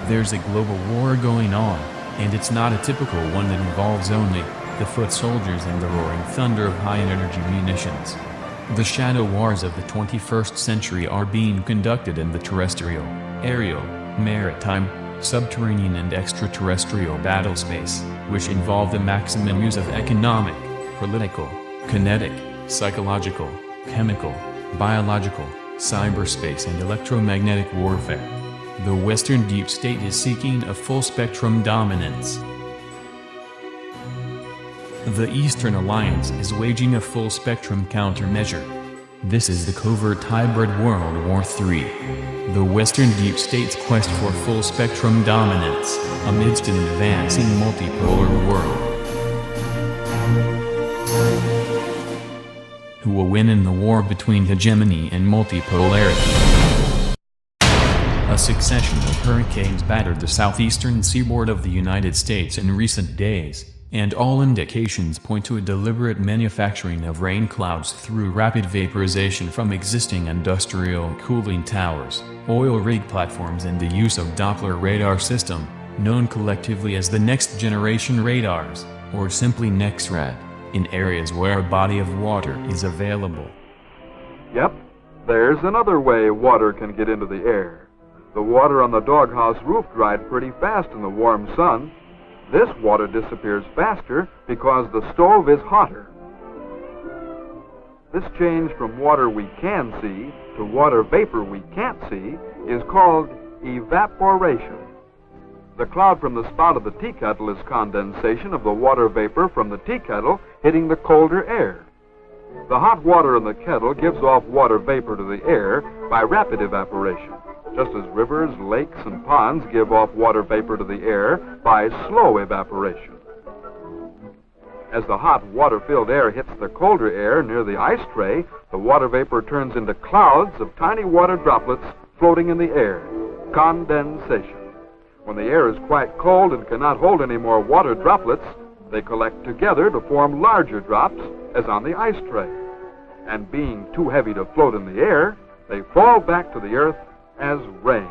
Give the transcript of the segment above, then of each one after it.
There's a global war going on, and it's not a typical one that involves only the foot soldiers and the roaring thunder of high-energy munitions. The shadow wars of the 21st century are being conducted in the terrestrial, aerial, maritime, subterranean and extraterrestrial battlespace, which involve the maximum use of economic, political, kinetic, psychological, chemical, biological, cyberspace and electromagnetic warfare. The Western deep state is seeking a full-spectrum dominance. The Eastern Alliance is waging a full-spectrum countermeasure. This is the Covert Hybrid WW3. The Western deep state's quest for full-spectrum dominance, amidst an advancing multipolar world. Who will win in the war between hegemony and multipolarity? A succession of hurricanes battered the southeastern seaboard of the United States in recent days, and all indications point to a deliberate manufacturing of rain clouds through rapid vaporization from existing industrial cooling towers, oil rig platforms and the use of Doppler radar system, known collectively as the Next Generation radars, or simply NEXRAD, in areas where a body of water is available. Yep, there's another way water can get into the air. The water on the doghouse roof dried pretty fast in the warm sun. This water disappears faster because the stove is hotter. This change from water we can see to water vapor we can't see is called evaporation. The cloud from the spout of the tea kettle is condensation of the water vapor from the tea kettle hitting the colder air. The hot water in the kettle gives off water vapor to the air by rapid evaporation, just as rivers, lakes, and ponds give off water vapor to the air by slow evaporation. As the hot water-filled air hits the colder air near the ice tray, the water vapor turns into clouds of tiny water droplets floating in the air, condensation. When the air is quite cold and cannot hold any more water droplets, they collect together to form larger drops, as on the ice tray. And being too heavy to float in the air, they fall back to the earth as rain.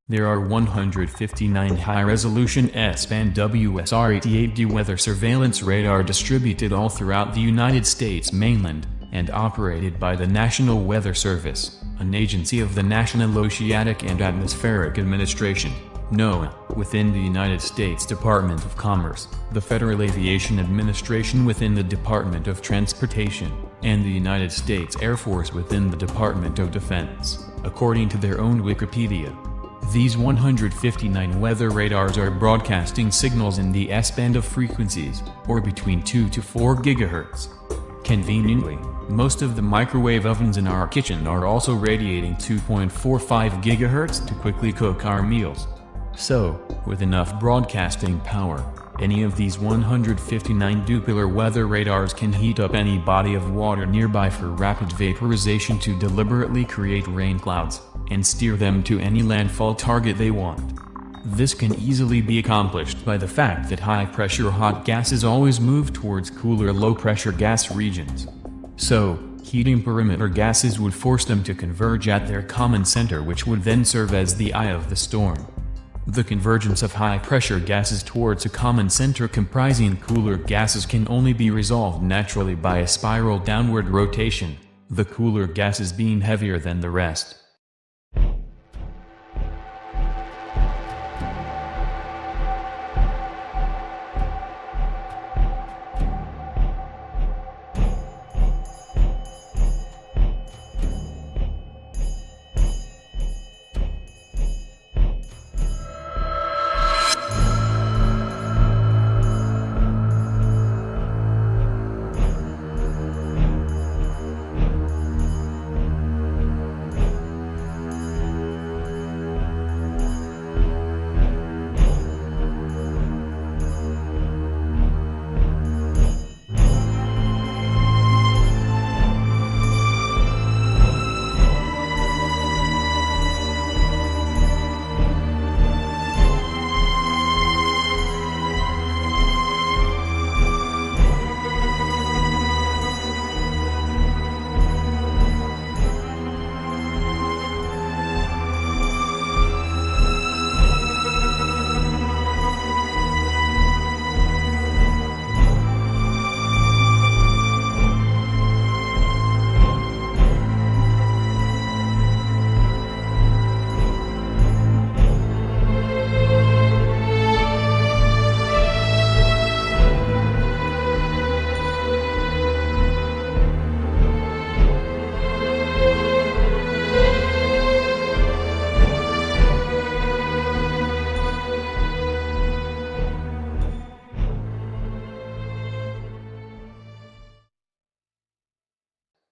There are 159 high-resolution S-band WSR-88D weather surveillance radar distributed all throughout the United States mainland, and operated by the National Weather Service, an agency of the National Oceanic and Atmospheric Administration, NOAA, within the United States Department of Commerce, the Federal Aviation Administration within the Department of Transportation, and the United States Air Force within the Department of Defense, according to their own Wikipedia. These 159 weather radars are broadcasting signals in the S-band of frequencies, or between 2 to 4 gigahertz. Conveniently, most of the microwave ovens in our kitchen are also radiating 2.45 gigahertz to quickly cook our meals. So, with enough broadcasting power, any of these 159 Doppler weather radars can heat up any body of water nearby for rapid vaporization to deliberately create rain clouds, and steer them to any landfall target they want. This can easily be accomplished by the fact that high-pressure hot gases always move towards cooler low-pressure gas regions. So, heating perimeter gases would force them to converge at their common center, which would then serve as the eye of the storm. The convergence of high-pressure gases towards a common center comprising cooler gases can only be resolved naturally by a spiral downward rotation, the cooler gases being heavier than the rest.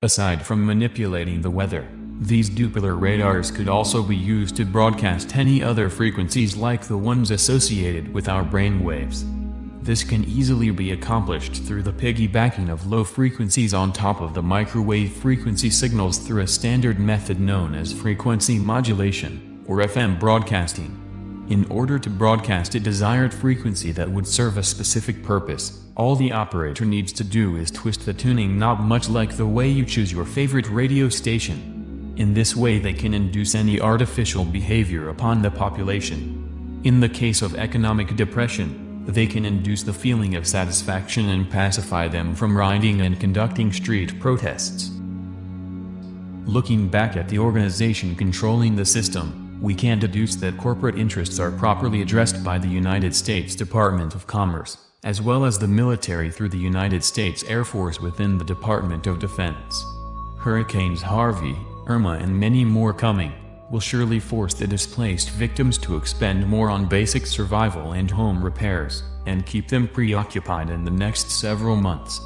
Aside from manipulating the weather, these Doppler radars could also be used to broadcast any other frequencies like the ones associated with our brainwaves. This can easily be accomplished through the piggybacking of low frequencies on top of the microwave frequency signals through a standard method known as frequency modulation, or FM broadcasting. In order to broadcast a desired frequency that would serve a specific purpose, all the operator needs to do is twist the tuning knob much like the way you choose your favorite radio station. In this way they can induce any artificial behavior upon the population. In the case of economic depression, they can induce the feeling of satisfaction and pacify them from rioting and conducting street protests. Looking back at the organization controlling the system, we can deduce that corporate interests are properly addressed by the United States Department of Commerce, as well as the military through the United States Air Force within the Department of Defense. Hurricanes Harvey, Irma and many more coming will surely force the displaced victims to expend more on basic survival and home repairs, and keep them preoccupied in the next several months.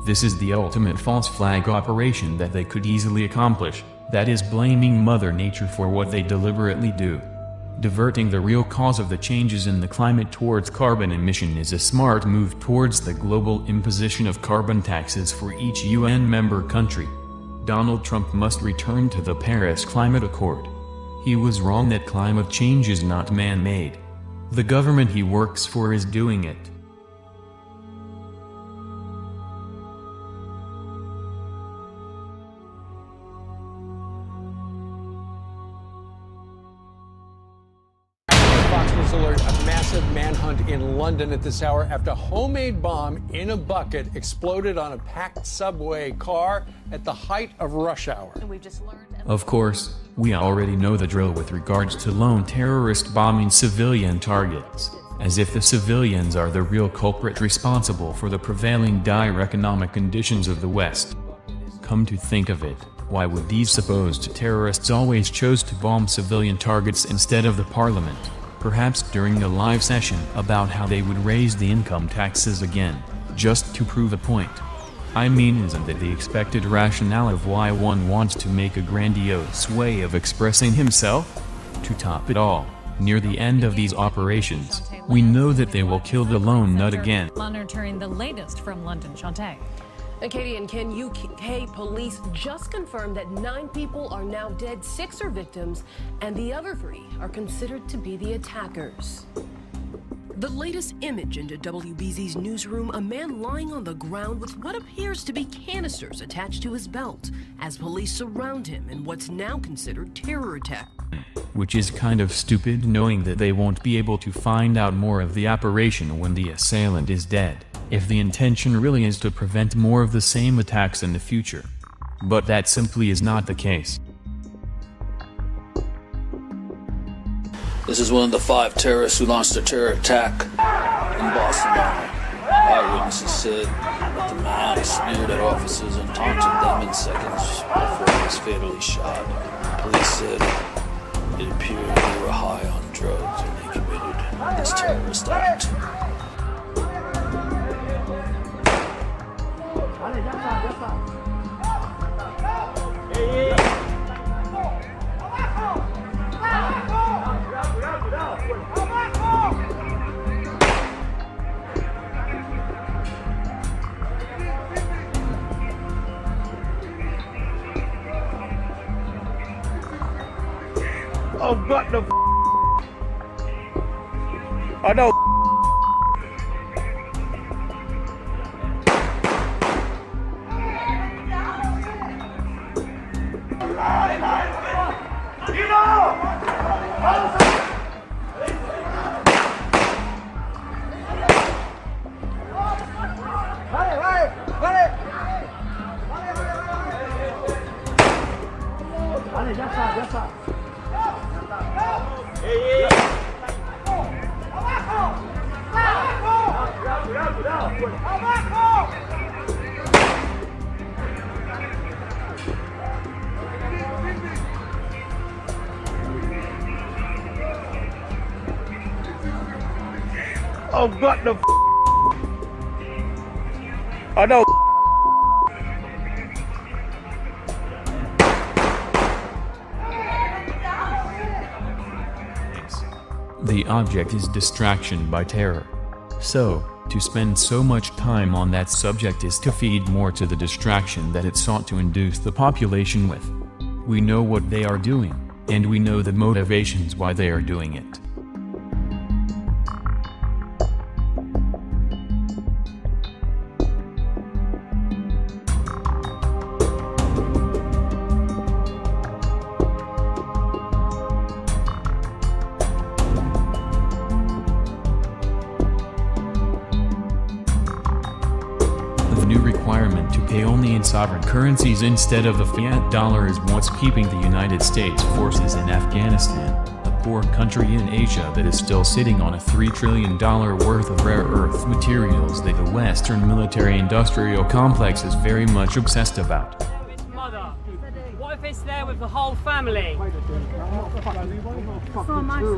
This is the ultimate false flag operation that they could easily accomplish, that is blaming Mother Nature for what they deliberately do. Diverting the real cause of the changes in the climate towards carbon emission is a smart move towards the global imposition of carbon taxes for each UN member country. Donald Trump must return to the Paris Climate Accord. He was wrong that climate change is not man-made. The government he works for is doing it. Fox News alert: a massive manhunt in London at this hour after a homemade bomb in a bucket exploded on a packed subway car at the height of rush hour. Of course, we already know the drill with regards to lone terrorist bombing civilian targets, as if the civilians are the real culprit responsible for the prevailing dire economic conditions of the West. Come to think of it, why would these supposed terrorists always choose to bomb civilian targets instead of the parliament, perhaps during a live session about how they would raise the income taxes again, just to prove a point? I mean, isn't that the expected rationale of why one wants to make a grandiose way of expressing himself? To top it all, near the end of these operations, we know that they will kill the lone nut again. Monitoring the latest from London, Shantae. Katie and Ken, UK police just confirmed that 9 people are now dead, 6 are victims, and the other 3 are considered to be the attackers. The latest image into WBZ's newsroom, a man lying on the ground with what appears to be canisters attached to his belt as police surround him in what's now considered terror attack. Which is kind of stupid, knowing that they won't be able to find out more of the operation when the assailant is dead, if the intention really is to prevent more of the same attacks in the future. But that simply is not the case. This is one of the 5 terrorists who launched a terror attack in Barcelona. Eyewitnesses said that the man sneered at officers and taunted them in seconds before he was fatally shot. Police said it appeared they were high on drugs when they committed this terrorist act. Oh, what the I know. Oh, what the I know. object is distraction by terror. So, to spend so much time on that subject is to feed more to the distraction that it sought to induce the population with. We know what they are doing, and we know the motivations why they are doing it. The new requirement to pay only in sovereign currencies instead of the fiat dollar is what's keeping the United States forces in Afghanistan, a poor country in Asia that is still sitting on a $3 trillion worth of rare earth materials that the Western military-industrial complex is very much obsessed about. Its mother. What if it's there with the whole family?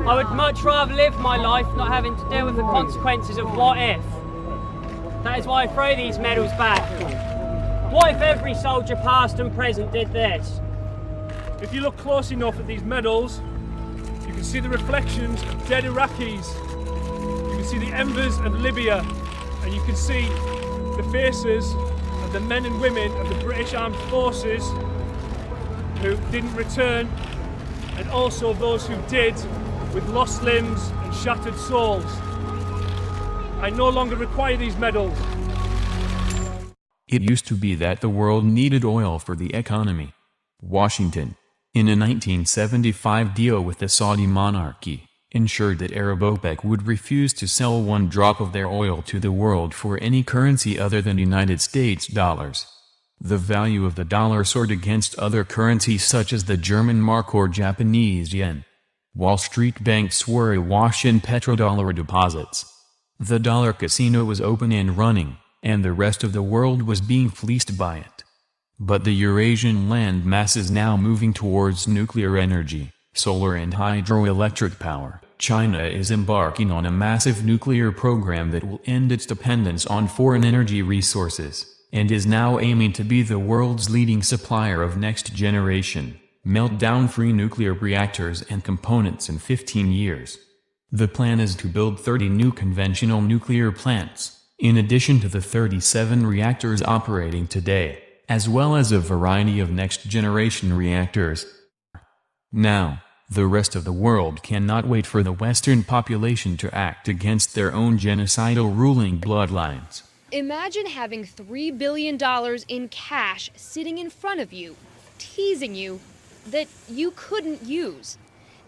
I would much rather live my life not having to deal with the consequences of what if. That is why I throw these medals back. What if every soldier past and present did this? If you look close enough at these medals, you can see the reflections of dead Iraqis. You can see the embers of Libya, and you can see the faces of the men and women of the British Armed Forces who didn't return, and also those who did, with lost limbs and shattered souls. I no longer require these medals. It used to be that the world needed oil for the economy. Washington, in a 1975 deal with the Saudi monarchy, ensured that Arab OPEC would refuse to sell one drop of their oil to the world for any currency other than United States dollars. The value of the dollar soared against other currencies such as the German mark or Japanese yen. Wall Street banks were awash in petrodollar deposits. The dollar casino was open and running, and the rest of the world was being fleeced by it. But the Eurasian landmass is now moving towards nuclear energy, solar and hydroelectric power. China is embarking on a massive nuclear program that will end its dependence on foreign energy resources, and is now aiming to be the world's leading supplier of next-generation, meltdown-free nuclear reactors and components in 15 years. The plan is to build 30 new conventional nuclear plants, in addition to the 37 reactors operating today, as well as a variety of next-generation reactors. Now, the rest of the world cannot wait for the Western population to act against their own genocidal ruling bloodlines. Imagine having $3 billion in cash sitting in front of you, teasing you, that you couldn't use.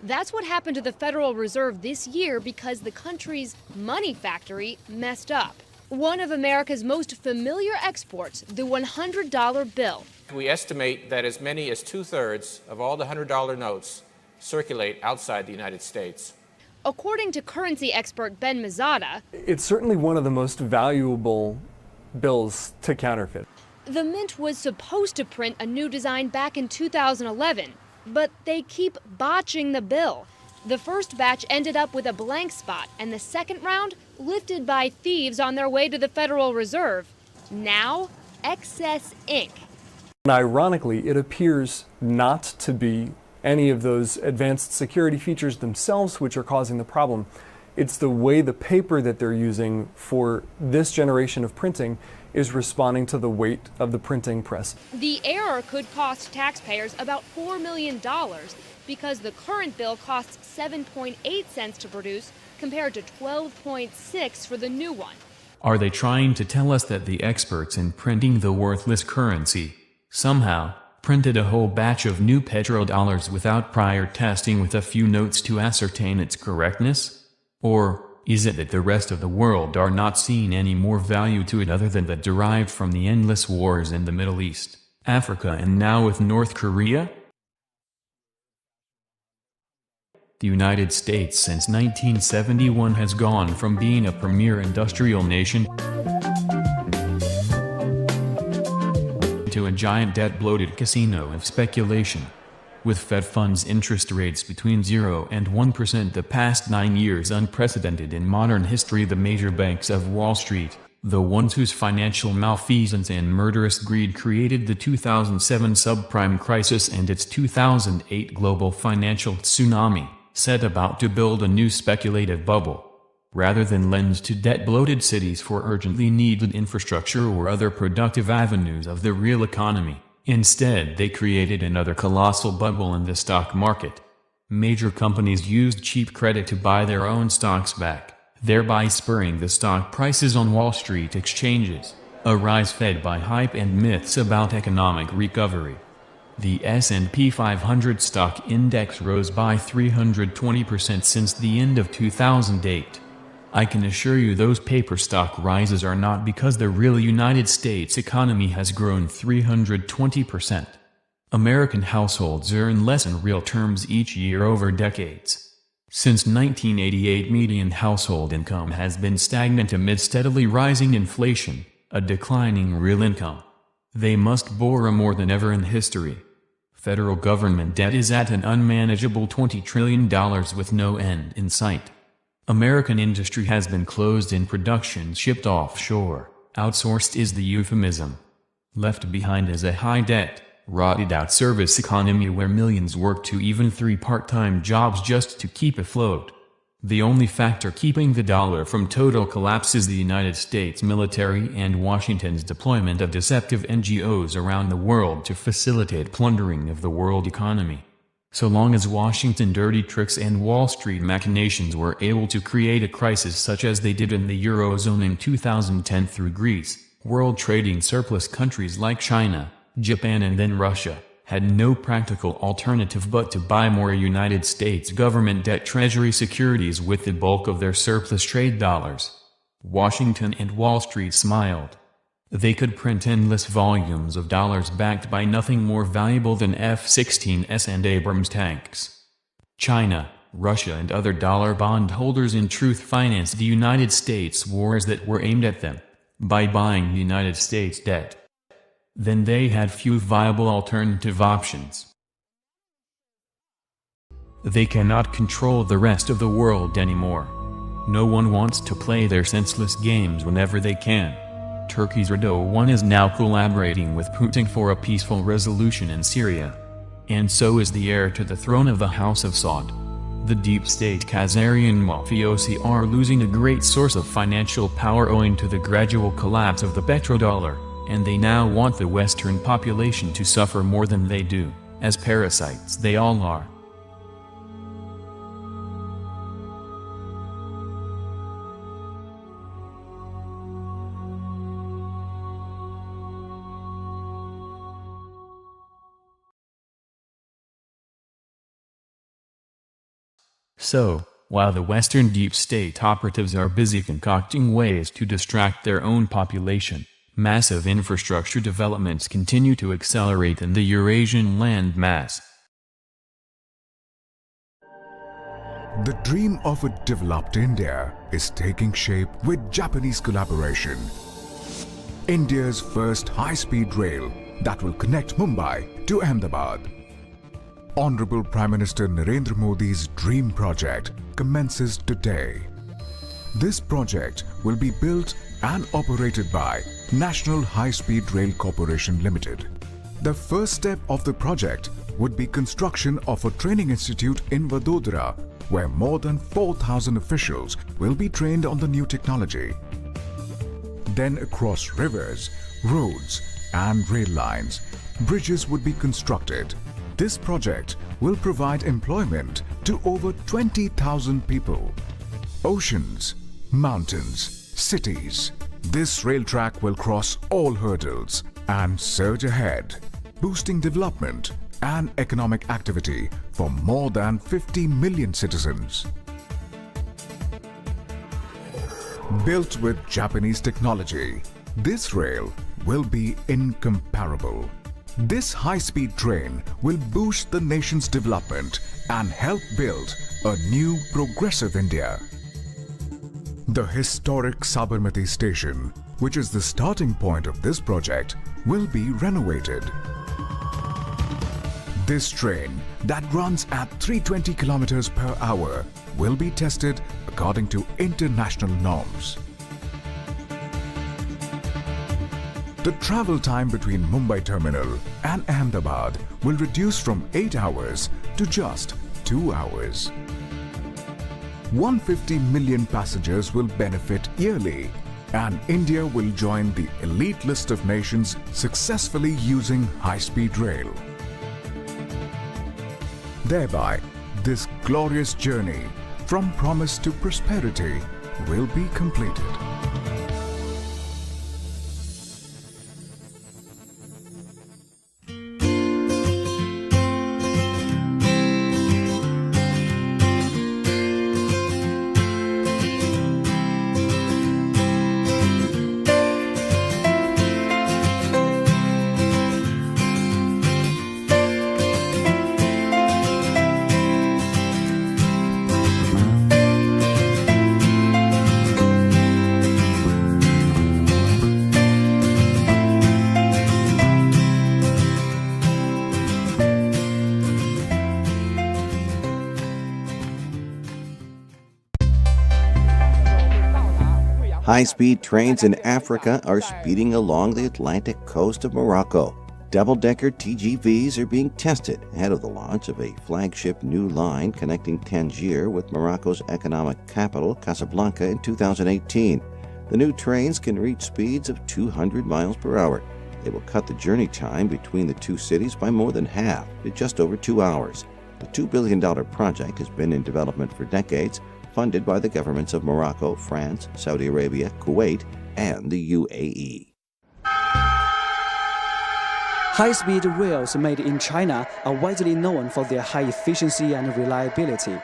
That's what happened to the Federal Reserve this year because the country's money factory messed up. One of America's most familiar exports, the $100 bill. We estimate that as many as 2/3 of all the $100 notes circulate outside the United States. According to currency expert Ben Mazada, it's certainly one of the most valuable bills to counterfeit. The mint was supposed to print a new design back in 2011. But they keep botching the bill. The first batch ended up with a blank spot, and the second round lifted by thieves on their way to the Federal Reserve. Now, excess ink. And ironically, it appears not to be any of those advanced security features themselves which are causing the problem. It's the way the paper that they're using for this generation of printing is responding to the weight of the printing press. The error could cost taxpayers about $4 million because the current bill costs 7.8 cents to produce compared to 12.6 for the new one. Are they trying to tell us that the experts in printing the worthless currency somehow printed a whole batch of new petrodollars without prior testing with a few notes to ascertain its correctness? Or is it that the rest of the world are not seeing any more value to it other than that derived from the endless wars in the Middle East, Africa, and now with North Korea? The United States since 1971 has gone from being a premier industrial nation to a giant debt-bloated casino of speculation. With Fed funds interest rates between 0 and 1% the past 9 years unprecedented in modern history, the major banks of Wall Street, the ones whose financial malfeasance and murderous greed created the 2007 subprime crisis and its 2008 global financial tsunami, set about to build a new speculative bubble. Rather than lend to debt-bloated cities for urgently needed infrastructure or other productive avenues of the real economy, instead they created another colossal bubble in the stock market. Major companies used cheap credit to buy their own stocks back, thereby spurring the stock prices on Wall Street exchanges, a rise fed by hype and myths about economic recovery. The S&P 500 stock index rose by 320% since the end of 2008. I can assure you those paper stock rises are not because the real United States economy has grown 320%. American households earn less in real terms each year over decades. Since 1988, median household income has been stagnant amid steadily rising inflation, a declining real income. They must borrow more than ever in history. Federal government debt is at an unmanageable $20 trillion with no end in sight. American industry has been closed in production, shipped offshore. Outsourced is the euphemism. Left behind is a high debt, rotted out service economy where millions work 2 even 3 part-time jobs just to keep afloat. The only factor keeping the dollar from total collapse is the United States military and Washington's deployment of deceptive NGOs around the world to facilitate plundering of the world economy. So long as Washington dirty tricks and Wall Street machinations were able to create a crisis such as they did in the Eurozone in 2010 through Greece, world trading surplus countries like China, Japan and then Russia, had no practical alternative but to buy more United States government debt treasury securities with the bulk of their surplus trade dollars. Washington and Wall Street smiled. They could print endless volumes of dollars backed by nothing more valuable than F-16s and Abrams tanks. China, Russia and other dollar bondholders in truth financed the United States wars that were aimed at them, by buying United States debt. Then they had few viable alternative options. They cannot control the rest of the world anymore. No one wants to play their senseless games whenever they can. Turkey's Erdogan is now collaborating with Putin for a peaceful resolution in Syria. And so is the heir to the throne of the House of Saud. The deep state Khazarian mafiosi are losing a great source of financial power owing to the gradual collapse of the petrodollar, and they now want the Western population to suffer more than they do, as parasites they all are. So, while the Western deep state operatives are busy concocting ways to distract their own population, massive infrastructure developments continue to accelerate in the Eurasian landmass. The dream of a developed India is taking shape with Japanese collaboration. India's first high-speed rail that will connect Mumbai to Ahmedabad. Honorable Prime Minister Narendra Modi's dream project commences today. This project will be built and operated by National High Speed Rail Corporation Limited. The first step of the project would be construction of a training institute in Vadodara, where more than 4,000 officials will be trained on the new technology. Then across rivers, roads and rail lines, bridges would be constructed. This project will provide employment to over 20,000 people. Oceans, mountains, cities. This rail track will cross all hurdles and surge ahead, boosting development and economic activity for more than 50 million citizens. Built with Japanese technology, this rail will be incomparable. This high-speed train will boost the nation's development and help build a new progressive India. The historic Sabarmati station, which is the starting point of this project, will be renovated. This train that runs at 320 km per hour will be tested according to international norms. The travel time between Mumbai terminal and Ahmedabad will reduce from 8 hours to just 2 hours. 150 million passengers will benefit yearly, and India will join the elite list of nations successfully using high-speed rail. Thereby, this glorious journey from promise to prosperity will be completed. High-speed trains in Africa are speeding along the Atlantic coast of Morocco. Double-decker TGVs are being tested ahead of the launch of a flagship new line connecting Tangier with Morocco's economic capital, Casablanca, in 2018. The new trains can reach speeds of 200 miles per hour. They will cut the journey time between the two cities by more than half, to just over 2 hours. The $2 billion project has been in development for decades, funded by the governments of Morocco, France, Saudi Arabia, Kuwait, and the UAE. High-speed rails made in China are widely known for their high efficiency and reliability.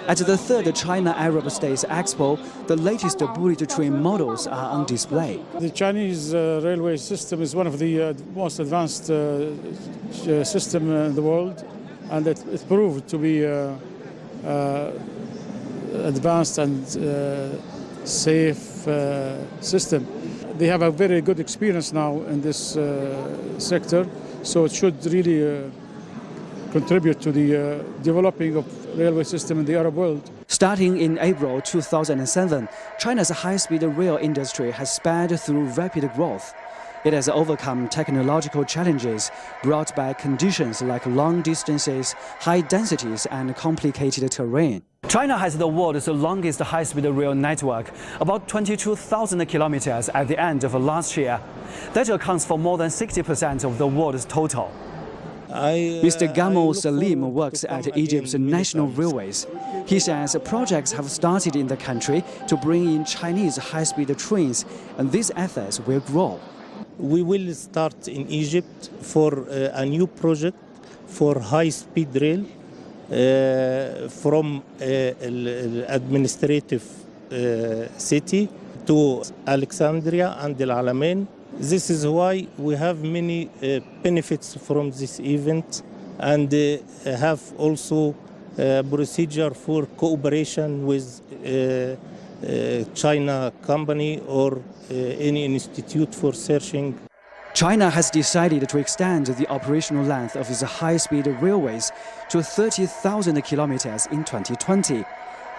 At the third China Arab States Expo, the latest bullet train models are on display. The Chinese railway system is one of the most advanced system in the world, and it proved to be advanced and safe system. They have a very good experience now in this sector, so it should really contribute to the developing of railway system in the Arab world. Starting in April 2007, China's high-speed rail industry has sped through rapid growth. It has overcome technological challenges brought by conditions like long distances, high densities, and complicated terrain. China has the world's longest high-speed rail network, about 22,000 kilometers at the end of last year. That accounts for more than 60% of the world's total. Mr. Gamo Salim works at Egypt's National Railways. He says projects have started in the country to bring in Chinese high-speed trains, and these efforts will grow. We will start in Egypt for a new project for high-speed rail from administrative city to Alexandria and Al Alamein. This is why we have many benefits from this event, and have also a procedure for cooperation with China company or any institute for searching. China has decided to extend the operational length of its high-speed railways to 30,000 kilometers in 2020.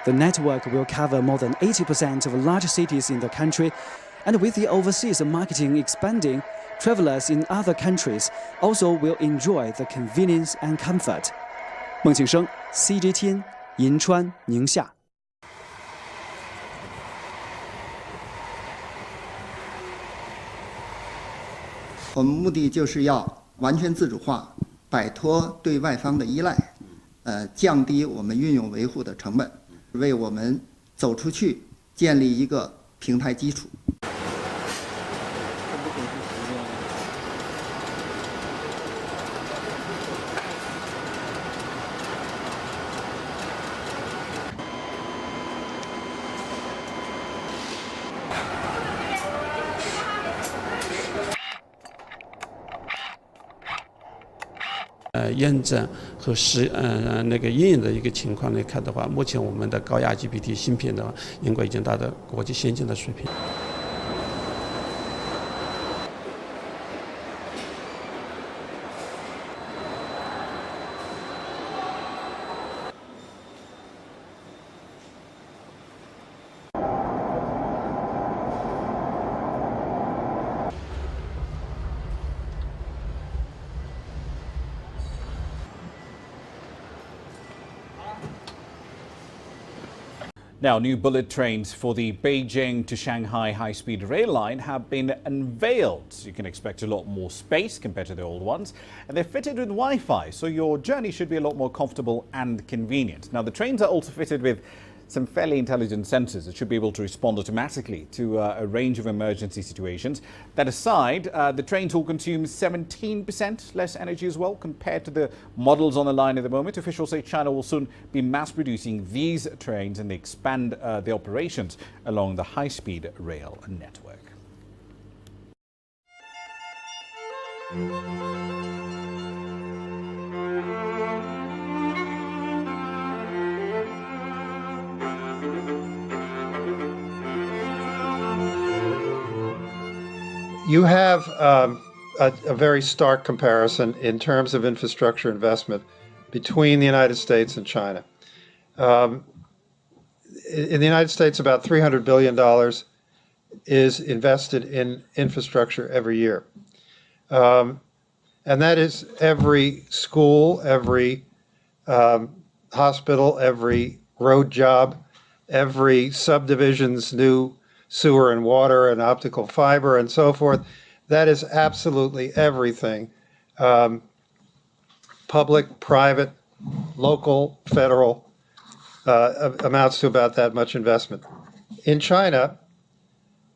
The network will cover more than 80% of large cities in the country, and with the overseas marketing expanding, travelers in other countries also will enjoy the convenience and comfort. 孟庆生 CGTN 银川宁夏。我们目的就是要完全自主化，摆脱对外方的依赖，降低我们运用维护的成本，为我们走出去建立一个平台基础。验证和应用的一个情况来看的话，目前我们的高压 GPT 芯片的话，应该已经达到国际先进的水平。Now, new bullet trains for the Beijing to Shanghai high-speed rail line have been unveiled. You can expect a lot more space compared to the old ones, and they're fitted with Wi-Fi, so your journey should be a lot more comfortable and convenient. Now, the trains are also fitted with some fairly intelligent sensors that should be able to respond automatically to a range of emergency situations. That aside, the trains will consume 17% less energy as well compared to the models on the line at the moment. Officials say China will soon be mass producing these trains and they expand the operations along the high-speed rail network. You have a very stark comparison in terms of infrastructure investment between the United States and China. In the United States, about $300 billion is invested in infrastructure every year. And that is every school, every hospital, every road job, every subdivision's new sewer and water and optical fiber and so forth. That is absolutely everything. Public, private, local, federal, amounts to about that much investment. In China,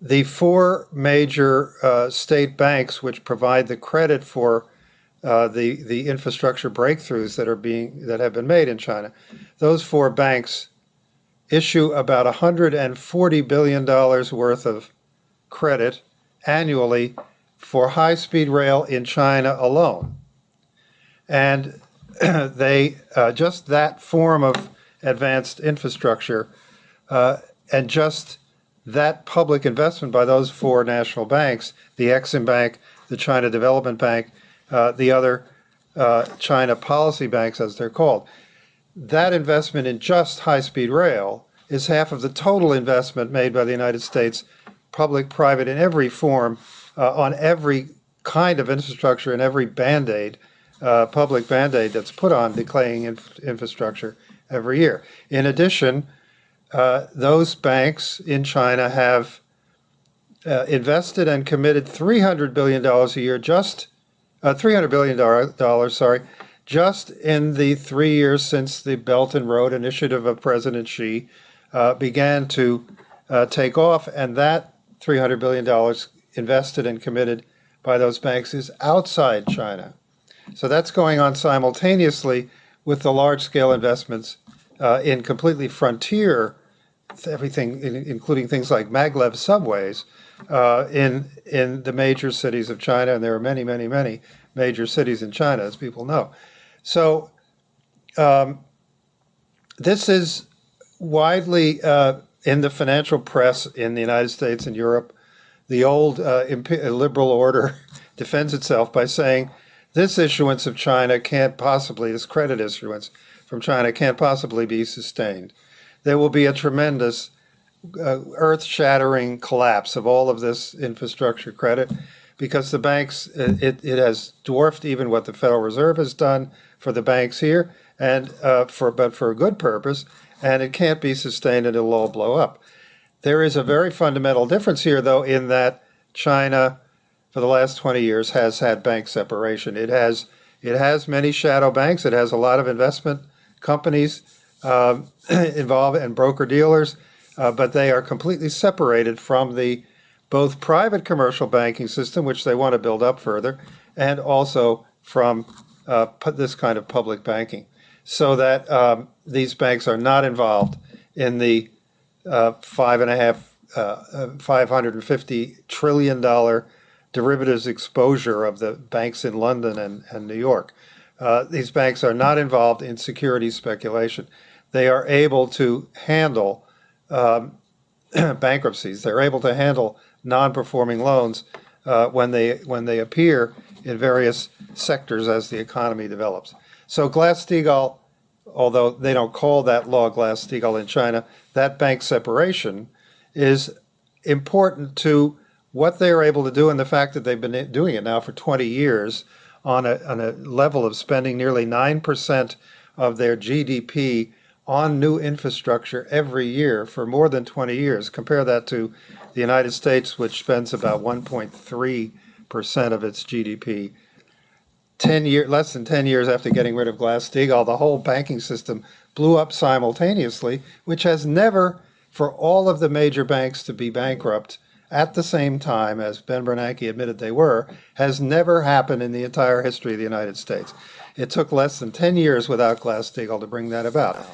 the four major state banks which provide the credit for the infrastructure breakthroughs that have been made in China, those four banks issue about $140 billion worth of credit annually for high-speed rail in China alone. And they just that form of advanced infrastructure and just that public investment by those four national banks, the Exim Bank, the China Development Bank, the other China policy banks as they're called, that investment in just high-speed rail is half of the total investment made by the United States, public, private, in every form, on every kind of infrastructure and every Band-Aid, public Band-Aid that's put on decaying infrastructure every year. In addition, those banks in China have invested and committed $300 billion a year, just $300 billion, just in the 3 years since the Belt and Road Initiative of President Xi began to take off, and that $300 billion invested and committed by those banks is outside China. So that's going on simultaneously with the large-scale investments in completely frontier, everything, including things like maglev subways, in the major cities of China, and there are many, many, many major cities in China, as people know. So this is widely in the financial press in the United States and Europe. The old liberal order defends itself by saying this issuance of China can't possibly, this credit issuance from China can't possibly be sustained. There will be a tremendous earth-shattering collapse of all of this infrastructure credit because the banks, it has dwarfed even what the Federal Reserve has done for the banks here, and but for a good purpose, and it can't be sustained and it'll all blow up. There is a very fundamental difference here, though, in that China, for the last 20 years, has had bank separation. It has many shadow banks. It has a lot of investment companies involved and broker-dealers, but they are completely separated from the both private commercial banking system, which they want to build up further, and also from this kind of public banking, so that these banks are not involved in the $550 trillion derivatives exposure of the banks in London and New York. These banks are not involved in securities speculation. They are able to handle bankruptcies. They're able to handle non-performing loans when they appear in various sectors as the economy develops. So Glass-Steagall, although they don't call that law Glass-Steagall in China, that bank separation is important to what they are able to do and the fact that they've been doing it now for 20 years on a level of spending nearly 9% of their GDP on new infrastructure every year for more than 20 years. Compare that to the United States, which spends about 1.3% of its GDP. Less than 10 years after getting rid of Glass-Steagall, the whole banking system blew up simultaneously, which has never, for all of the major banks to be bankrupt at the same time as Ben Bernanke admitted they were, has never happened in the entire history of the United States. It took less than 10 years without Glass-Steagall to bring that about.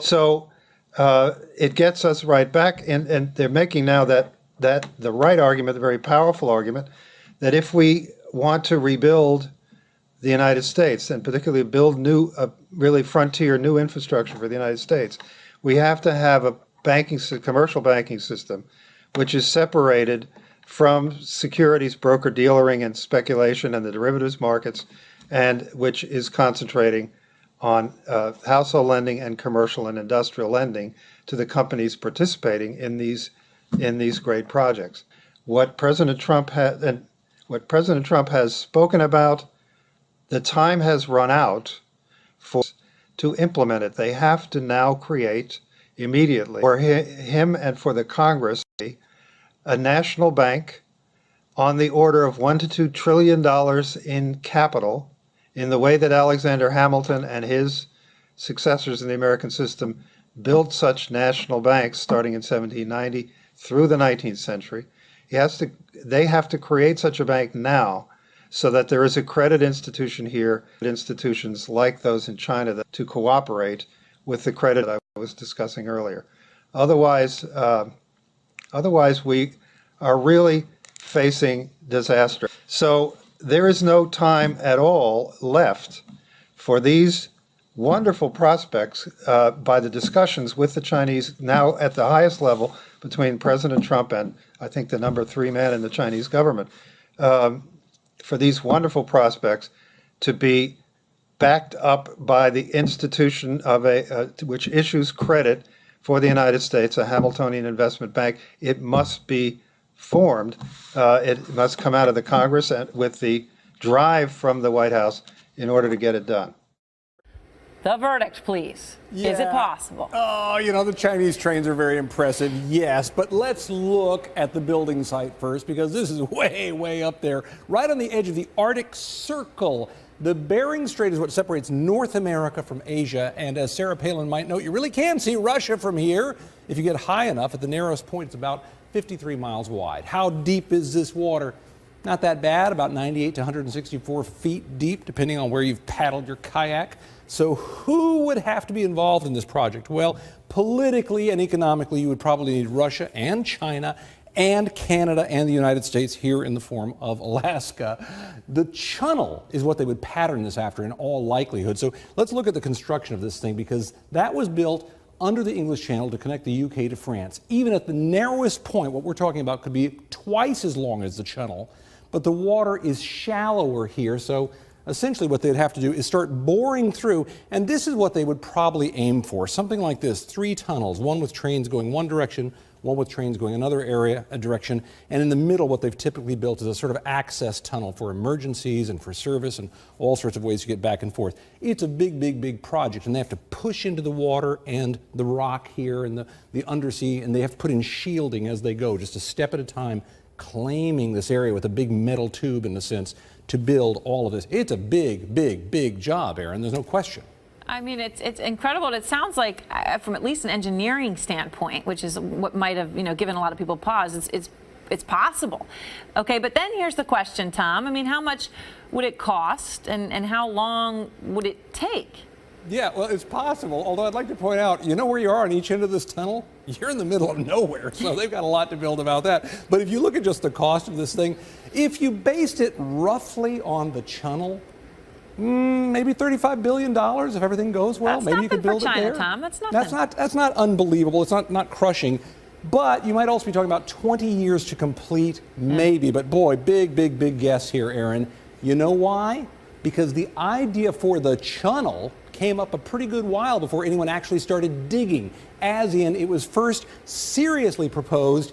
So it gets us right back, and they're making now that the right argument, the very powerful argument, that if we want to rebuild the United States, and particularly build new, really frontier new infrastructure for the United States, we have to have a commercial banking system which is separated from securities broker-dealering and speculation and the derivatives markets, and which is concentrating on household lending and commercial and industrial lending to the companies participating in these great projects. What President Trump has spoken about, the time has run out to implement it. They have to now create immediately, for him and for the Congress, a national bank on the order of $1 to $2 trillion in capital, in the way that Alexander Hamilton and his successors in the American system built such national banks starting in 1790 through the 19th century. They have to create such a bank now, so that there is a credit institution here, institutions like those in China to cooperate with the credit I was discussing earlier. Otherwise we are really facing disaster. So there is no time at all left for these wonderful prospects by the discussions with the Chinese now at the highest level between President Trump and I think the number 3 man in the Chinese government. For these wonderful prospects to be backed up by the institution of which issues credit for the United States, a Hamiltonian investment bank. It must be formed. It must come out of the Congress and with the drive from the White House in order to get it done. The verdict, please. Yeah. Is it possible? Oh, the Chinese trains are very impressive, yes. But let's look at the building site first, because this is way, way up there, right on the edge of the Arctic Circle. The Bering Strait is what separates North America from Asia. And as Sarah Palin might note, you really can see Russia from here. If you get high enough, at the narrowest point, it's about 53 miles wide. How deep is this water? Not that bad, about 98 to 164 feet deep, depending on where you've paddled your kayak. So who would have to be involved in this project? Well, politically and economically, you would probably need Russia and China and Canada and the United States here in the form of Alaska. The channel is what they would pattern this after in all likelihood. So let's look at the construction of this thing, because that was built under the English Channel to connect the UK to France. Even at the narrowest point, what we're talking about could be twice as long as the channel, but the water is shallower here, so essentially what they'd have to do is start boring through, and this is what they would probably aim for. Something like this, 3 tunnels, one with trains going one direction, one with trains going another direction, and in the middle what they've typically built is a sort of access tunnel for emergencies and for service and all sorts of ways to get back and forth. It's a big, big, big project, and they have to push into the water and the rock here and the undersea, and they have to put in shielding as they go, just a step at a time, claiming this area with a big metal tube, in a sense, to build all of this. It's a big, big, big job, Aaron. There's no question. I mean, it's incredible. It sounds like, from at least an engineering standpoint, which is what might have given a lot of people pause. It's possible. Okay, but then here's the question, Tom. I mean, how much would it cost, and how long would it take? Yeah, well, it's possible, although I'd like to point out, you know where you are on each end of this tunnel? You're in the middle of nowhere, so they've got a lot to build about that. But if you look at just the cost of this thing, if you based it roughly on the channel, maybe $35 billion if everything goes well. That's maybe you could build China, it there. Tom. That's nothing. That's not unbelievable. It's not crushing. But you might also be talking about 20 years to complete, maybe. But boy, big, big, big guess here, Aaron. You know why? Because the idea for the channel came up a pretty good while before anyone actually started digging. As in, it was first seriously proposed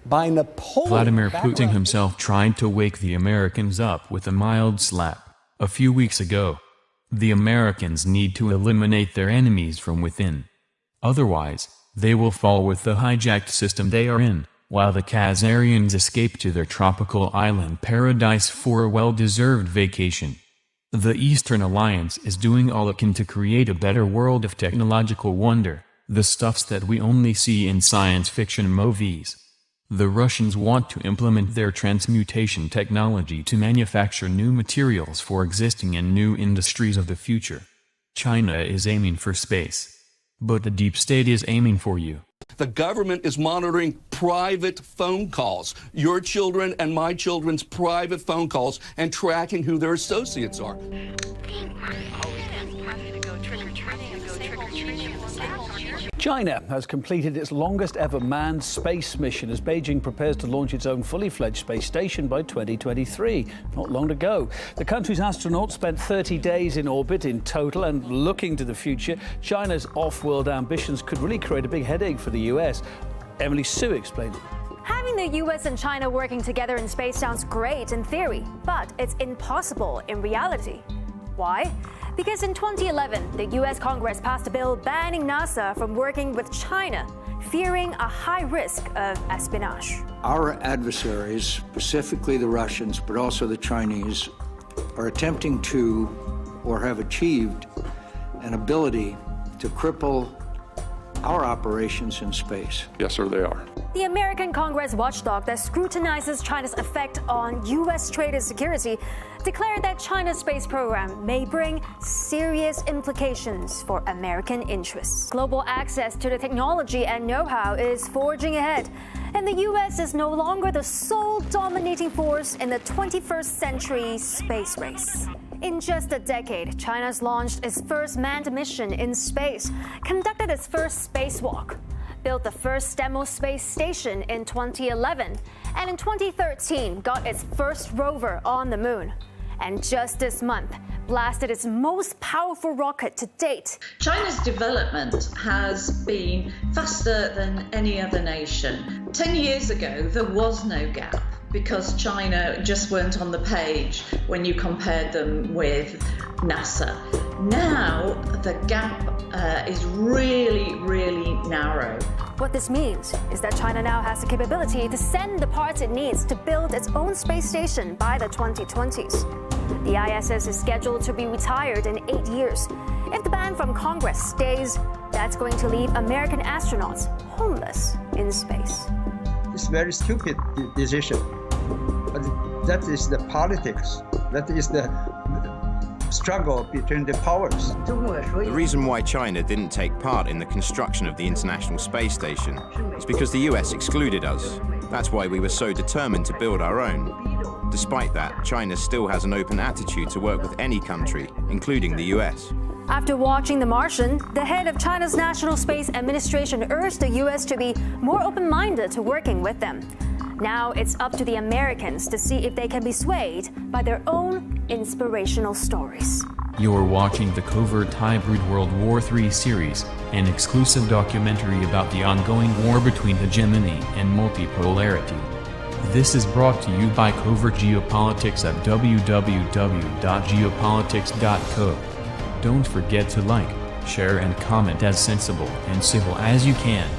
by Napoleon. Vladimir Putin himself tried to wake the Americans up with a mild slap a few weeks ago. The Americans need to eliminate their enemies from within. Otherwise, they will fall with the hijacked system they are in, while the Khazarians escape to their tropical island paradise for a well-deserved vacation. The Eastern Alliance is doing all it can to create a better world of technological wonder, the stuffs that we only see in science fiction movies. The Russians want to implement their transmutation technology to manufacture new materials for existing and new industries of the future. China is aiming for space. But the deep state is aiming for you. The government is monitoring private phone calls, your children and my children's private phone calls, and tracking who their associates are. China has completed its longest ever manned space mission as Beijing prepares to launch its own fully fledged space station by 2023. Not long to go. The country's astronauts spent 30 days in orbit in total, and looking to the future, China's off-world ambitions could really create a big headache for the US. Emily Sue explained it. Having the US and China working together in space sounds great in theory, but it's impossible in reality. Why? Because in 2011, the US Congress passed a bill banning NASA from working with China, fearing a high risk of espionage. Our adversaries, specifically the Russians, but also the Chinese, are attempting to, or have achieved, an ability to cripple our operations in space. Yes, sir, they are. The American Congress watchdog that scrutinizes China's effect on US trade and security declared that China's space program may bring serious implications for American interests. Global access to the technology and know-how is forging ahead, and the US is no longer the sole dominating force in the 21st century space race. In just a decade, China's launched its first manned mission in space, conducted its first spacewalk, built the first demo space station in 2011, and in 2013 got its first rover on the moon. And just this month, blasted its most powerful rocket to date. China's development has been faster than any other nation. 10 years ago, there was no gap because China just weren't on the page when you compared them with NASA. Now, the gap is really, really narrow. What this means is that China now has the capability to send the parts it needs to build its own space station by the 2020s. The ISS is scheduled to be retired in 8 years. If the ban from Congress stays, that's going to leave American astronauts homeless in space. It's a very stupid decision, but that is the politics. That is the struggle between the powers. The reason why China didn't take part in the construction of the International Space Station is because the US excluded us. That's why we were so determined to build our own. Despite that, China still has an open attitude to work with any country, including the US. After watching The Martian, the head of China's National Space Administration urged the US to be more open-minded to working with them. Now it's up to the Americans to see if they can be swayed by their own inspirational stories. You're watching the Covert Hybrid World War III series, an exclusive documentary about the ongoing war between hegemony and multipolarity. This is brought to you by Covert Geopolitics at www.geopolitics.co. Don't forget to like, share and comment as sensible and civil as you can.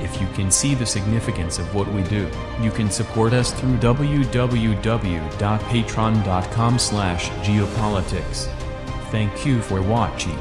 If you can see the significance of what we do, you can support us through www.patreon.com/geopolitics. Thank you for watching.